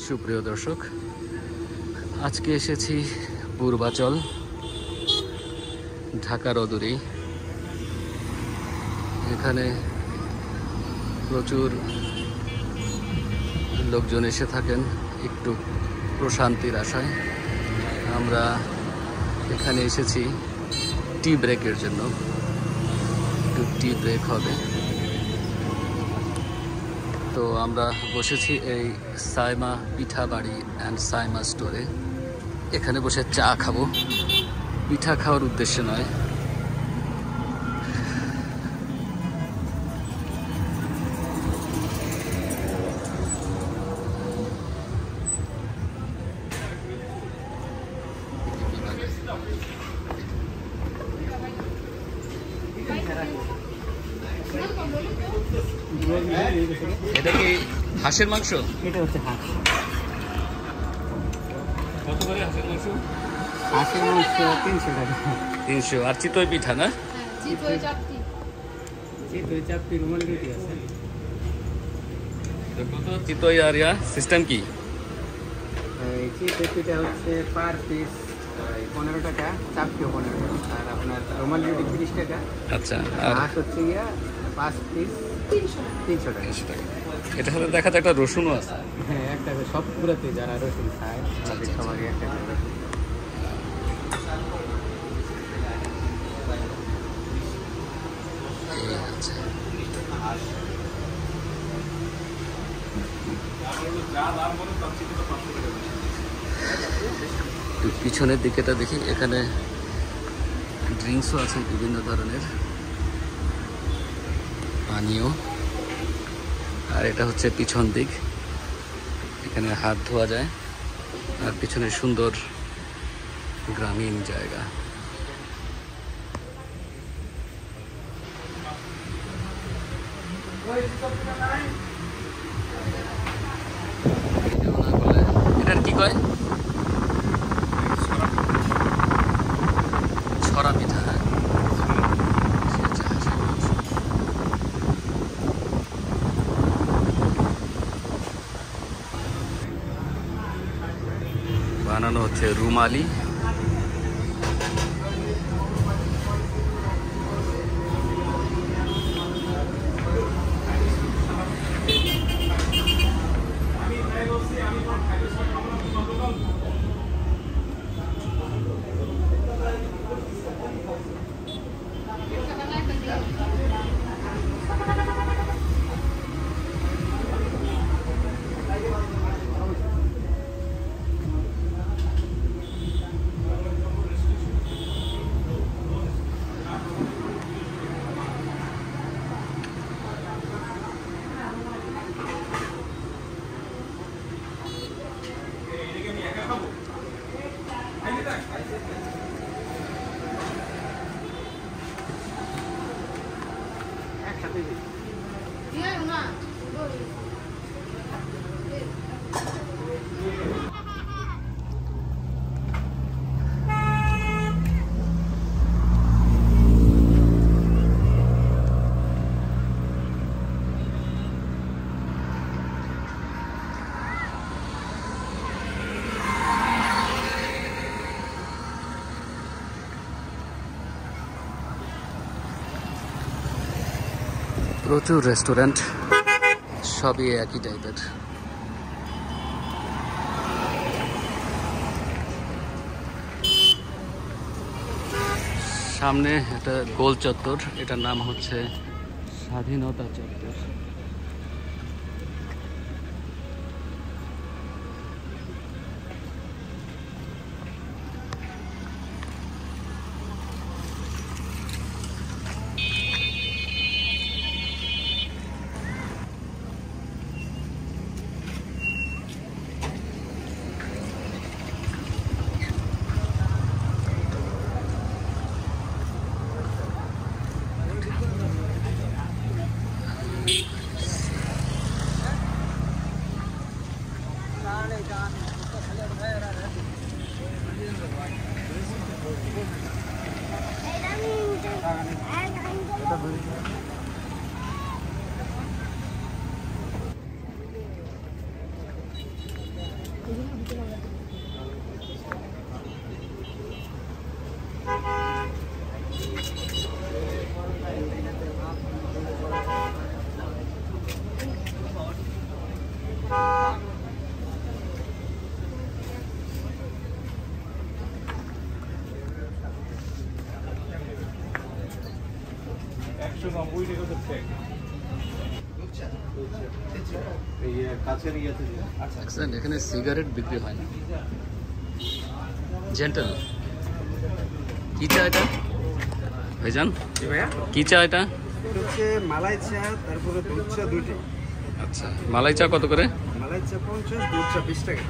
সুপ্রিয় দর্শক, আজকে এসেছি পূর্বাচল, ঢাকার অদূরেই। এখানে প্রচুর লোকজন এসে থাকেন একটু প্রশান্তির আশায়। আমরা এখানে এসেছি টি ব্রেকের জন্য, একটু টি ব্রেক হবে। তো আমরা বসেছি এই সাইমা পিঠা বাড়ি অ্যান্ড সাইমা স্টোরে। এখানে বসে চা খাবো, পিঠা খাওয়ার উদ্দেশ্যে নয়। এটা কি হাঁসের মাংস? এটা হচ্ছে হাঁস। কত করে হাঁসের মাংস? হাঁসের মাংস 300 টাকা। 300। আর চিতই পিঠা না? চিতই চাপটি রুমালি রুটি আছে। কত চিতই আর ইয়া সিস্টেম কি? এই চিতই পিঠা হচ্ছে পার পিস 15 টাকা, চাপটিও 15 টাকা, আর আপনার রুমালি রুটি 30 টাকা। আচ্ছা, আর হাঁস হচ্ছে গিয়া 5 পিস 300 টাকা। 300 টাকা। এটা সাথে দেখা যায় একটা রসুনও আছে। হ্যাঁ, একটা সব পুরাতে যারা রসুন খায় তাদের সবারই একটা রসুন। পিছনের দিকেটা দেখি, এখানে ড্রিঙ্কসও আছে বিভিন্ন ধরনের, পানীয়। আর এটা হচ্ছে পিছন দিক, এখানে হাত ধোয়া যায়। আর পিছনে সুন্দর গ্রামীণ জায়গা। এটার কি কয়? ছড়া পিঠা। বানানো হচ্ছে রুমালি। প্রচুর রেস্টুরেন্ট, সবই একই টাইপের। সামনে একটা গোল চত্বর, এটার নাম হচ্ছে স্বাধীনতা চত্বর। দেখছেন, এখানে সিগারেট বিক্রি হয় না। জেন্টেল কি চা এটা ভাইজান? ভাইয়া কি চা এটা? এটা হচ্ছে মালাই চা, তারপরে দুধ চা দুইটাই। আচ্ছা, মালাই চা কত করে? মালাই চা 50, দুধ চা 20 টাকা।